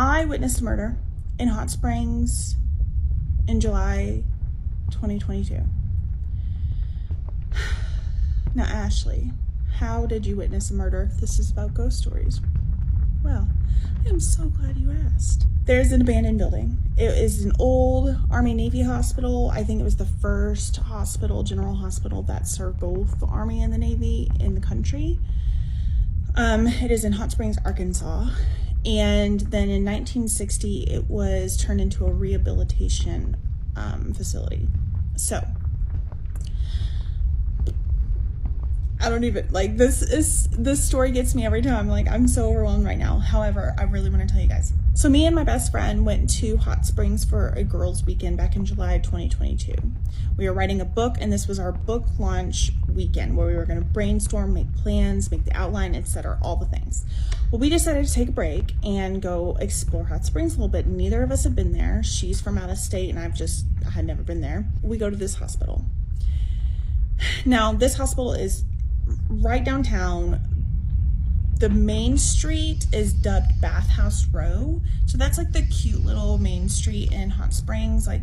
I witnessed a murder in Hot Springs in July 2022. Now, Ashley, how did you witness a murder if this is about ghost stories? Well, I am so glad you asked. There's an abandoned building. It is an old Army Navy hospital. I think it was the first hospital, general hospital, that served both the Army and the Navy in the country. It is in Hot Springs, Arkansas. And then in 1960, it was turned into a rehabilitation facility. So, I don't even, like, this story gets me every time. Like, I'm so overwhelmed right now. However, I really want to tell you guys. So me and my best friend went to Hot Springs for a girls' weekend back in July 2022. We were writing a book, and this was our book launch weekend where we were going to brainstorm, make plans, make the outline, etc., all the things. Well, we decided to take a break and go explore Hot Springs a little bit. Neither of us had been there. She's from out of state, and I had never been there. We go to this hospital. Now, this hospital is right downtown. The main street is dubbed Bathhouse Row. So that's like the cute little main street in Hot Springs, like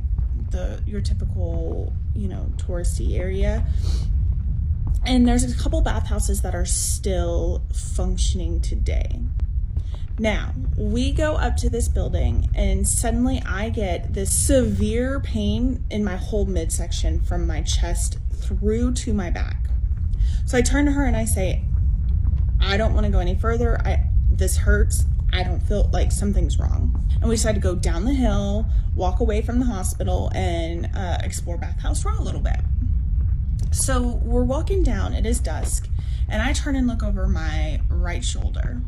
your typical, touristy area. And there's a couple bathhouses that are still functioning today. Now, we go up to this building and suddenly I get this severe pain in my whole midsection from my chest through to my back. So I turn to her and I say, I don't want to go any further. This hurts. I don't feel like something's wrong. And we decided to go down the hill, walk away from the hospital, and explore Bathhouse Row a little bit. So we're walking down. It is dusk. And I turn and look over my right shoulder.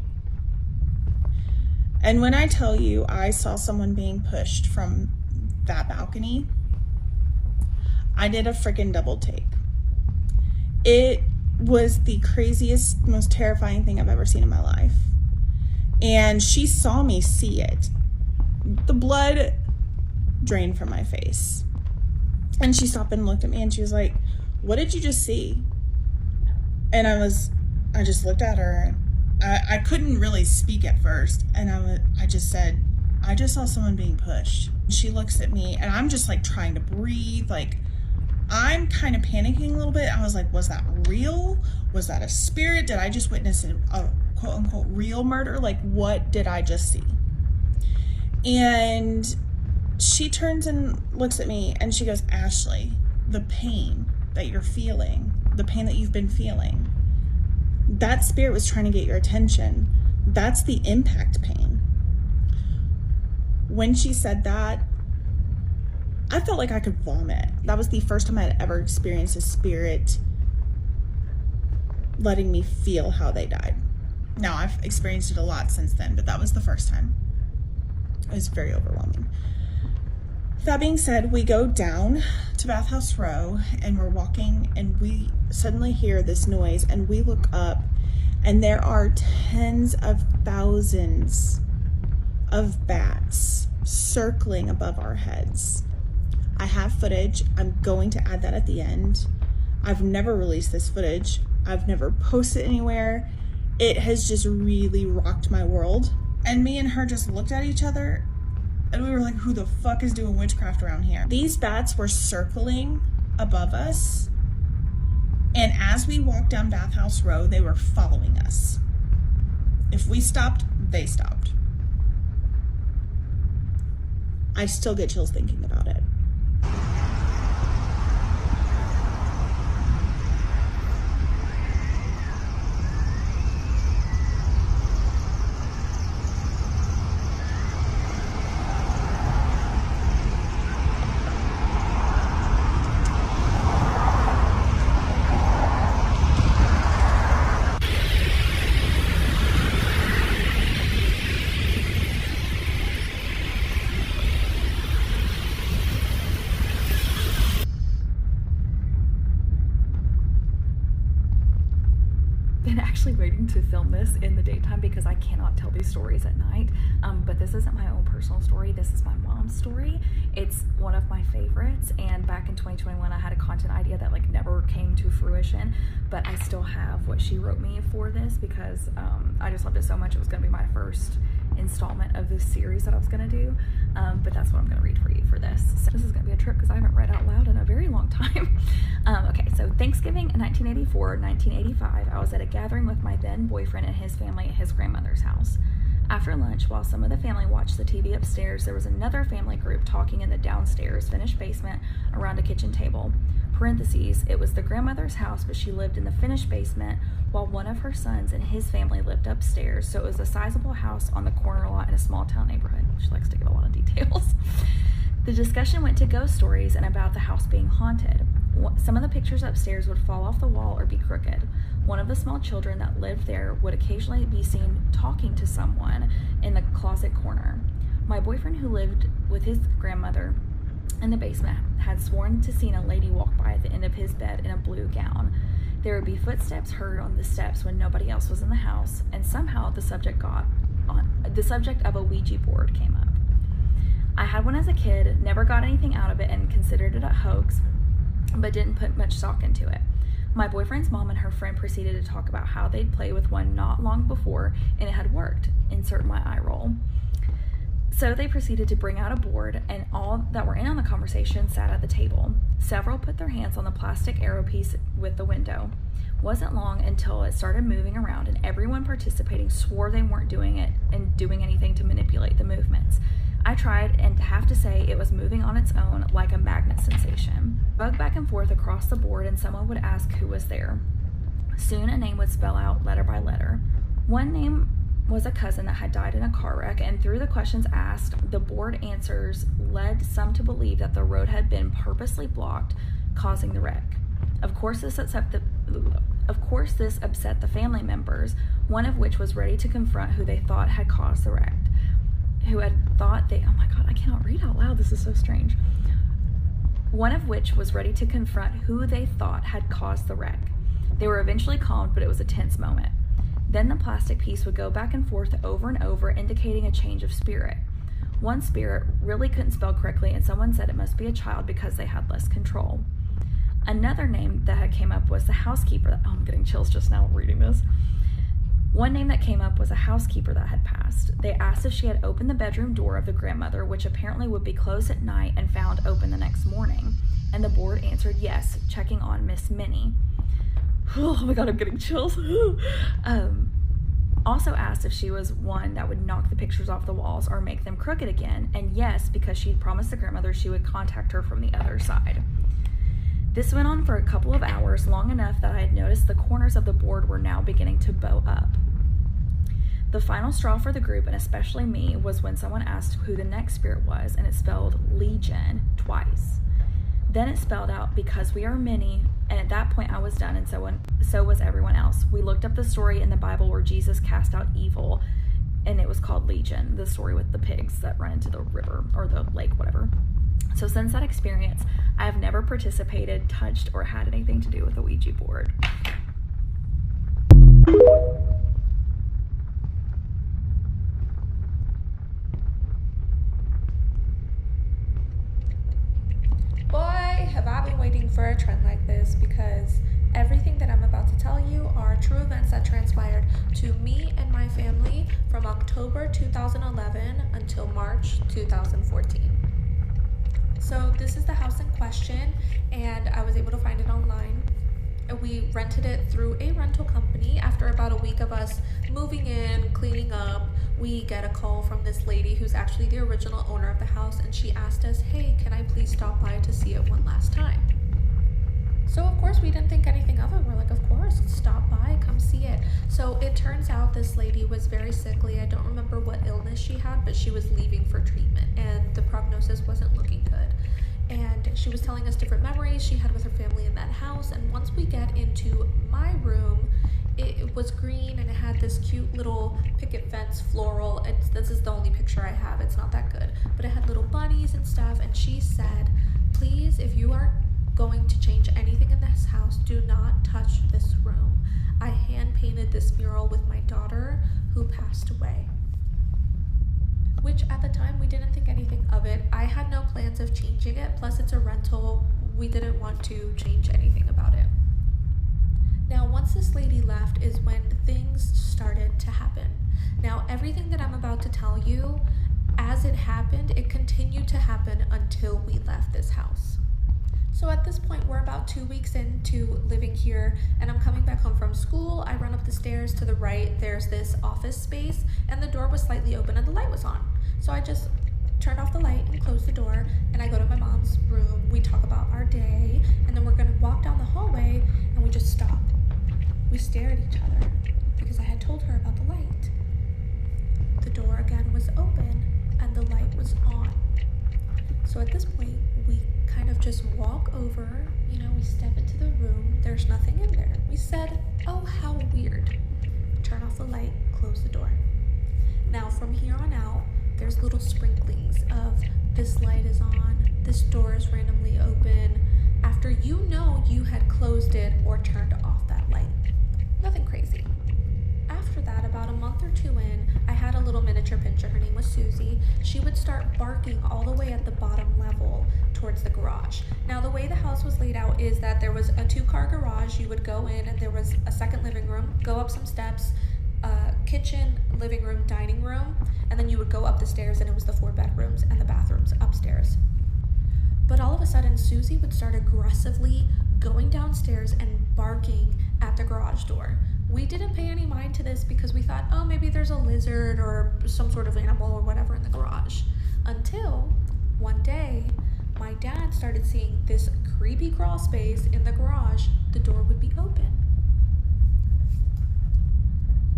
And when I tell you I saw someone being pushed from that balcony, I did a freaking double take. It was the craziest, most terrifying thing I've ever seen in my life. And she saw me see it. The blood drained from my face. And she stopped and looked at me and she was like, "What did you just see?" And I just looked at her. I couldn't really speak at first. And I just said, "I just saw someone being pushed." She looks at me and I'm just like trying to breathe. Like, I'm kind of panicking a little bit. I was like, was that real? Was that a spirit? Did I just witness a quote unquote real murder? Like, what did I just see? And she turns and looks at me and she goes, "Ashley, the pain that you're feeling, the pain that you've been feeling, that spirit was trying to get your attention. That's the impact pain." When she said that, I felt like I could vomit. That was the first time I had ever experienced a spirit letting me feel how they died. Now, I've experienced it a lot since then, but that was the first time. It was very overwhelming. That being said, we go down to Bathhouse Row and we're walking and we suddenly hear this noise and we look up and there are tens of thousands of bats circling above our heads. I have footage. I'm going to add that at the end. I've never released this footage. I've never posted anywhere. It has just really rocked my world. And me and her just looked at each other and we were like, who the fuck is doing witchcraft around here? These bats were circling above us. And as we walked down Bathhouse Row, they were following us. If we stopped, they stopped. I still get chills thinking about it. Actually waiting to film this in the daytime because I cannot tell these stories at night, but this isn't my own personal story. This is my mom's story. It's one of my favorites, and back in 2021 I had a content idea that like never came to fruition, but I still have what she wrote me for this because I just loved it so much. It was going to be my first installment of this series that I was going to do, but that's what I'm going to read for you for this. So this is going to be a trip because I haven't read out loud in a very long time. Okay, so Thanksgiving in 1984, 1985, I was at a gathering with my then boyfriend and his family at his grandmother's house. After lunch, while some of the family watched the TV upstairs, there was another family group talking in the downstairs finished basement around a kitchen table. Parentheses, it was the grandmother's house, but she lived in the finished basement while one of her sons and his family lived upstairs, so it was a sizable house on the corner lot in a small town neighborhood. She likes to give a lot of details. The discussion went to ghost stories and about the house being haunted. Some of the pictures upstairs would fall off the wall or be crooked. One of the small children that lived there would occasionally be seen talking to someone in the closet corner. My boyfriend, who lived with his grandmother in the basement, had sworn to seeing a lady walk by at the end of his bed in a blue gown. There would be footsteps heard on the steps when nobody else was in the house, and somehow the subject of a Ouija board came up. I had one as a kid, never got anything out of it, and considered it a hoax, but didn't put much stock into it. My boyfriend's mom and her friend proceeded to talk about how they'd played with one not long before and it had worked. Insert my eye roll. So they proceeded to bring out a board, and all that were in on the conversation sat at the table. Several put their hands on the plastic arrow piece with the window. Wasn't long until it started moving around, and everyone participating swore they weren't doing it and doing anything to manipulate the movements. I tried, and have to say it was moving on its own like a magnet sensation. Bug back and forth across the board, and someone would ask who was there. Soon a name would spell out letter by letter. One name was a cousin that had died in a car wreck, and through the questions asked, the board answers led some to believe that the road had been purposely blocked, causing the wreck. Of course, this upset the family members, one of which was ready to confront who they thought had caused the wreck. Oh my God, I cannot read out loud. This is so strange. One of which was ready to confront who they thought had caused the wreck. They were eventually calmed, but it was a tense moment. Then the plastic piece would go back and forth over and over, indicating a change of spirit. One spirit really couldn't spell correctly, and someone said it must be a child because they had less control. Another name that had came up was the housekeeper. Oh, I'm getting chills just now reading this. One name that came up was a housekeeper that had passed. They asked if she had opened the bedroom door of the grandmother, which apparently would be closed at night and found open the next morning. And the board answered yes, checking on Miss Minnie. Oh my God, I'm getting chills. Also asked if she was one that would knock the pictures off the walls or make them crooked again, and yes, because she'd promised the grandmother she would contact her from the other side. This went on for a couple of hours, long enough that I had noticed the corners of the board were now beginning to bow up. The final straw for the group, and especially me, was when someone asked who the next spirit was, and it spelled Legion twice. Then it spelled out because we are many, and at that point I was done, and so was everyone else. We looked up the story in the Bible where Jesus cast out evil, and it was called Legion, the story with the pigs that run into the river or the lake, whatever. So since that experience, I have never participated, touched, or had anything to do with a Ouija board. Boy, have I been waiting for a trend like this, because everything that I'm about to tell you are true events that transpired to me and my family from October 2011 until March 2014. So this is the house in question, and I was able to find it online. We rented it through a rental company. After about a week of us moving in, cleaning up, we get a call from this lady who's actually the original owner of the house, and she asked us, hey, can I please stop by to see it one last time? So of course we didn't think anything of it. We're like, of course, stop by, come see it. So it turns out this lady was very sickly. I don't remember what illness she had, but she was leaving for treatment, and the prognosis wasn't looking good. And she was telling us different memories she had with her family in that house. And once we get into my room, it was green and it had this cute little picket fence floral. This is the only picture I have. It's not that good, but it had little bunnies and stuff. And she said, please, if you are going to change anything in this house, do not touch this room. I hand painted this mural with my daughter who passed away. Which at the time we didn't think anything of it. I had no plans of changing it, plus it's a rental. We didn't want to change anything about it. Now, once this lady left is when things started to happen. Now, everything that I'm about to tell you, as it happened, it continued to happen until we left this house. So at this point, we're about 2 weeks into living here, and I'm coming back home from school. I run up the stairs to the right. There's this office space, and the door was slightly open and the light was on. So I just turned off the light and closed the door, and I go to my mom's room. We talk about our day, and then we're gonna walk down the hallway, and we just stop. We stare at each other because I had told her about the light. The door again was open, and the light was on. So at this point, we kind of just walk over, we step into the room, there's nothing in there. We said, oh, how weird. Turn off the light, close the door. Now from here on out, there's little sprinklings of this light is on, this door is randomly open, after you had closed it or turned off that light. Nothing crazy. After that, about a month or two in, I had a little miniature pinscher. Her name was Susie. She would start barking all the way at the bottom level towards the garage. Now, the way the house was laid out is that there was a 2-car garage. You would go in and there was a second living room, go up some steps, kitchen, living room, dining room, and then you would go up the stairs and it was the 4 bedrooms and the bathrooms upstairs. But all of a sudden, Susie would start aggressively going downstairs and barking at the garage door. We didn't pay any mind to this because we thought, oh, maybe there's a lizard or some sort of animal or whatever in the garage. Until one day, my dad started seeing this creepy crawl space in the garage. The door would be open.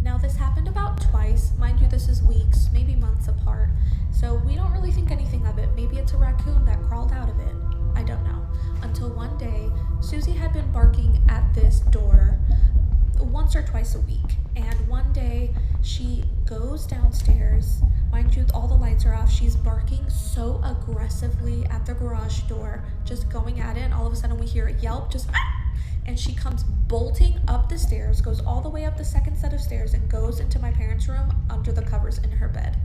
Now, this happened about twice. Mind you, this is weeks, maybe months apart. So we don't really think anything of it. Maybe it's a raccoon that crawled out of it. I don't know. Until one day, Susie had been barking at this door once or twice a week. And one day, she goes downstairs. Mind you, all the lights are off. She's barking so aggressively at the garage door, just going at it. And all of a sudden, we hear a yelp, just ah! And she comes bolting up the stairs, goes all the way up the second set of stairs, and goes into my parents' room under the covers in her bed.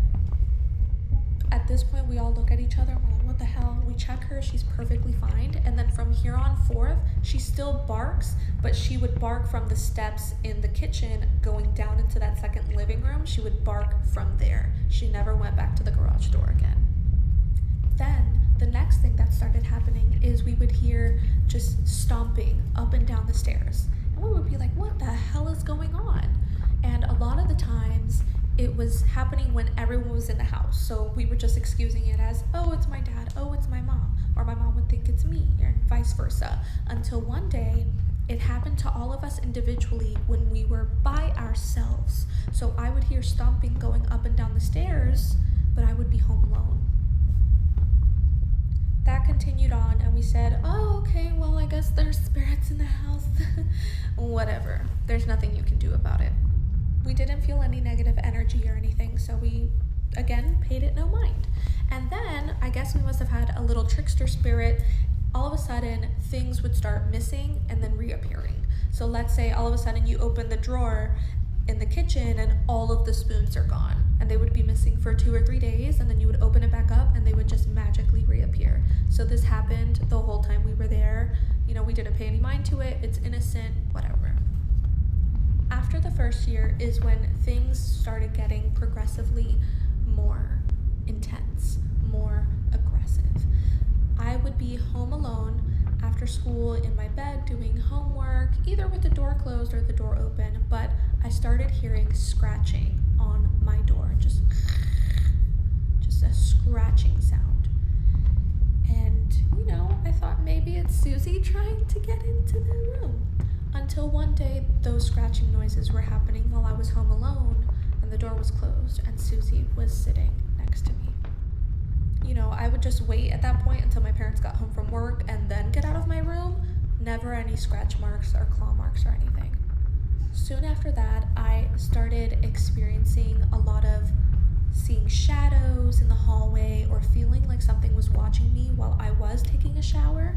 At this point, we all look at each other and we're like, what the hell? We check her, she's perfectly fine. And then from here on forth, she still barks, but she would bark from the steps in the kitchen going down into that second living room. She would bark from there. She never went back to the garage door again. Then the next thing that started happening is we would hear just stomping up and down the stairs. And we would be like, what the hell is going on? And a lot of the times it was happening when everyone was in the house. So we were just excusing it as, oh, it's my dad, oh, it's my mom. Or my mom would think it's me, and vice versa. Until one day, it happened to all of us individually when we were by ourselves. So I would hear stomping going up and down the stairs, but I would be home alone. That continued on, and we said, oh, okay, well, I guess there's spirits in the house. Whatever. There's nothing you can do about it. We didn't feel any negative energy or anything, so we, again, paid it no mind. And then, I guess we must have had a little trickster spirit. All of a sudden, things would start missing and then reappearing. So let's say all of a sudden you open the drawer in the kitchen and all of the spoons are gone. And they would be missing for 2 or 3 days, and then you would open it back up and they would just magically reappear. So this happened the whole time we were there. We didn't pay any mind to it. It's innocent, whatever. After the first year is when things started getting progressively more intense, more aggressive. I would be home alone after school in my bed doing homework, either with the door closed or the door open, but I started hearing scratching on my door, just a scratching sound. And, I thought maybe it's Susie trying to get into the room. Until one day, those scratching noises were happening while I was home alone, and the door was closed, and Susie was sitting next to me. I would just wait at that point until my parents got home from work and then get out of my room. Never any scratch marks or claw marks or anything. Soon after that, I started experiencing a lot of seeing shadows in the hallway or feeling like something was watching me while I was taking a shower.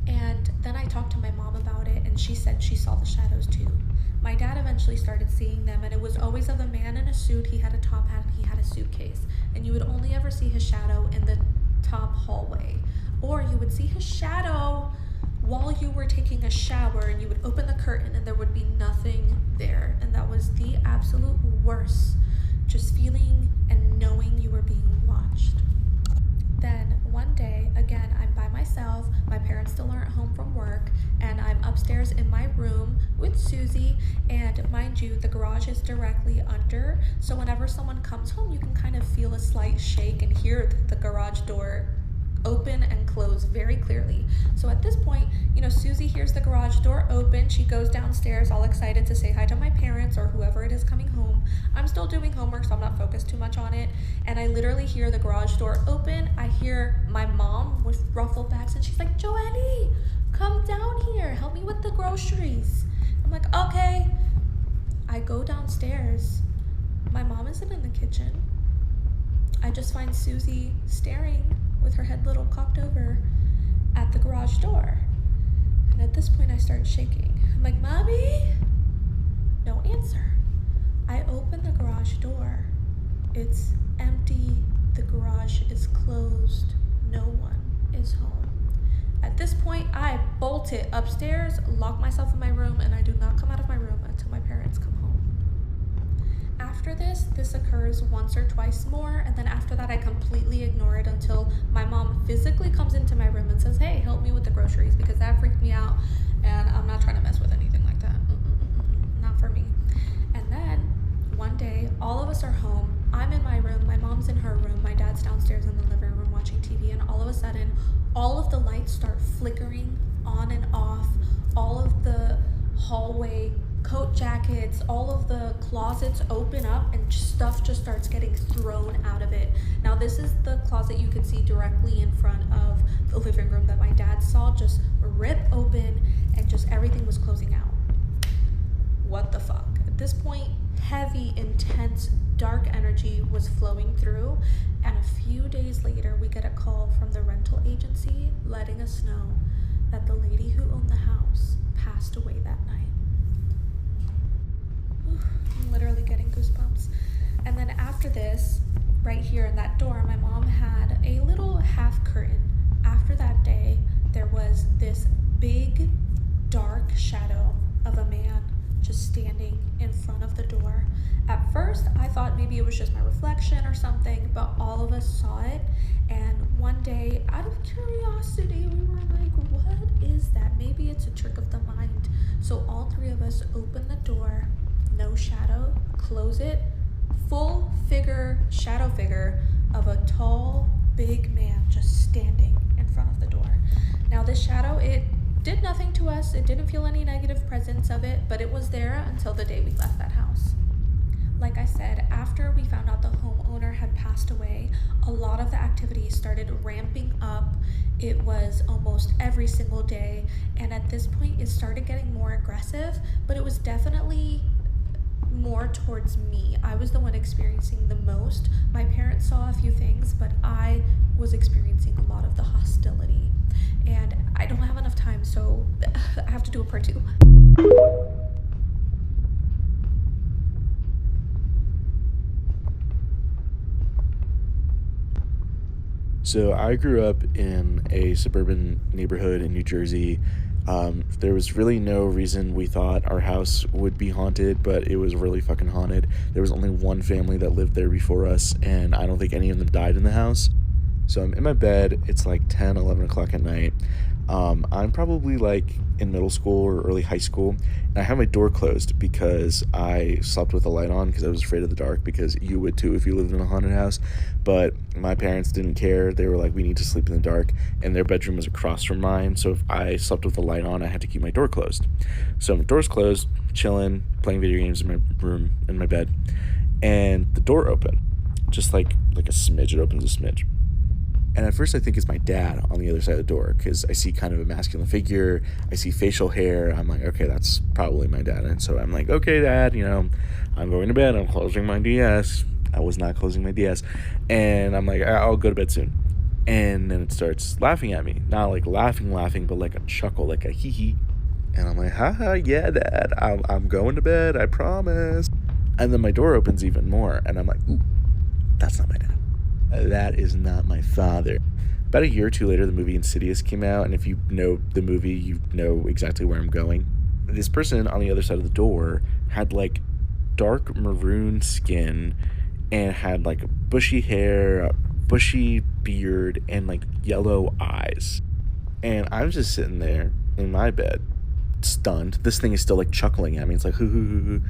And then I talked to my mom about it, and she said she saw the shadows too. My dad eventually started seeing them, and it was always of a man in a suit. He had a top hat and he had a suitcase, and you would only ever see his shadow in the top hallway, or you would see his shadow while you were taking a shower and you would open the curtain and there would be nothing there. And that was the absolute worst, just feeling and knowing you were being watched. Then one day, again, I'm by myself, my parents still aren't home from work, and I'm upstairs in my room with Susie, and mind you, the garage is directly under, so whenever someone comes home, you can kind of feel a slight shake and hear the garage door open and close very clearly. So at this point, Susie hears the garage door open. She goes downstairs all excited to say hi to my parents or whoever it is coming home. I'm still doing homework, so I'm not focused too much on it. And I literally hear the garage door open. I hear my mom with ruffled backs, and she's like, "Joelle, come down here. Help me with the groceries." I'm like, "Okay." I go downstairs. My mom isn't in the kitchen. I just find Susie staring with her head little cocked over at the garage door. And at this point I start shaking. I'm like, "Mommy?" No answer. I open the garage door. It's empty. The garage is closed. No one is home. At this point, I bolt it upstairs, lock myself in my room, and I do not come out of my room until my parents come home. After this occurs once or twice more, and then after that I completely ignore it until my mom physically comes into my room and says, "Hey, help me with the groceries," because that freaked me out, and I'm not trying to mess with anything like that. Not for me. And then one day, all of us are home. I'm in my room, my mom's in her room, my dad's downstairs in the living room watching TV, and all of a sudden, all of the lights start flickering on and off. All of the hallway coat jackets, all of the closets open up, and stuff just starts getting thrown out of it. Now this is the closet you can see directly in front of the living room that my dad saw just rip open, and just everything was closing out. What the fuck? At this point, heavy, intense, dark energy was flowing through, and a few days later we get a call from the rental agency letting us know that the lady who owned the house passed away that night. I'm literally getting goosebumps. And then after this, right here in that door, my mom had a little half curtain. After that day, there was this big, dark shadow of a man just standing in front of the door. At first, I thought maybe it was just my reflection or something, but all of us saw it. And one day, out of curiosity, we were like, "What is that? Maybe it's a trick of the mind." So all three of us opened the door. No shadow, close it, full shadow figure of a tall, big man just standing in front of the door. Now this shadow, it did nothing to us. It didn't feel any negative presence of it, but it was there until the day we left that house. Like I said, after we found out the homeowner had passed away, a lot of the activities started ramping up. It was almost every single day, and at this point it started getting more aggressive, but it was definitely more towards me. I was the one experiencing the most. My parents saw a few things, but I was experiencing a lot of the hostility. And I don't have enough time, so I have to do a part 2. So I grew up in a suburban neighborhood in New Jersey. There was really no reason we thought our house would be haunted, but it was really fucking haunted. There was only one family that lived there before us, and I don't think any of them died in the house. So I'm in my bed. It's like 10, 11 o'clock at night. I'm probably like in middle school or early high school, and I have my door closed because I slept with the light on because I was afraid of the dark, because you would too if you lived in a haunted house. But my parents didn't care. They were like, "We need to sleep in the dark," and their bedroom was across from mine, so if I slept with the light on, I had to keep my door closed. So my door's closed, chilling, playing video games in my room, in my bed, and the door opened, just like a smidge. It opens a smidge. And at first I think it's my dad on the other side of the door, because I see kind of a masculine figure. I see facial hair. I'm like, okay, that's probably my dad. And so I'm like, "Okay, Dad, I'm going to bed. I'm closing my DS." I was not closing my DS. And I'm like, "I'll go to bed soon." And then it starts laughing at me. Not like laughing, but like a chuckle, like a hee-hee. And I'm like, "Haha, yeah, Dad, I'm going to bed. I promise." And then my door opens even more. And I'm like, "Ooh, that's not my dad. That is not my father." About a year or two later, the movie Insidious came out, and if you know the movie, you know exactly where I'm going. This person on the other side of the door had like dark maroon skin and had like bushy hair, bushy beard, and like yellow eyes. And I'm just sitting there in my bed, stunned. This thing is still like chuckling at me. It's like, hoo hoo hoo hoo.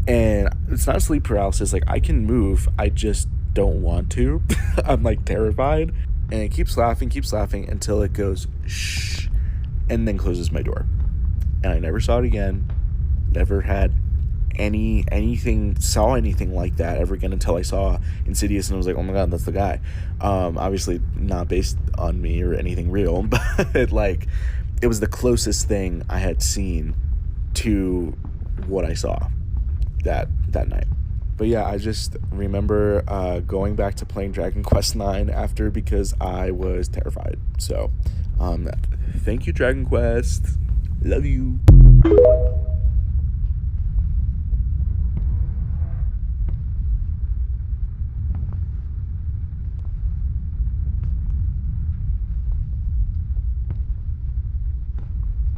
And it's not sleep paralysis. Like, I can move, I just don't want to. I'm like terrified. And it keeps laughing until it goes shh, and then closes my door. And I never saw it again. Never had saw anything like that ever again until I saw Insidious, and I was like, oh my god, that's the guy. Obviously not based on me or anything real, but like, it was the closest thing I had seen to what I saw that night. But yeah, I just remember going back to playing Dragon Quest IX after, because I was terrified. So thank you, Dragon Quest. Love you.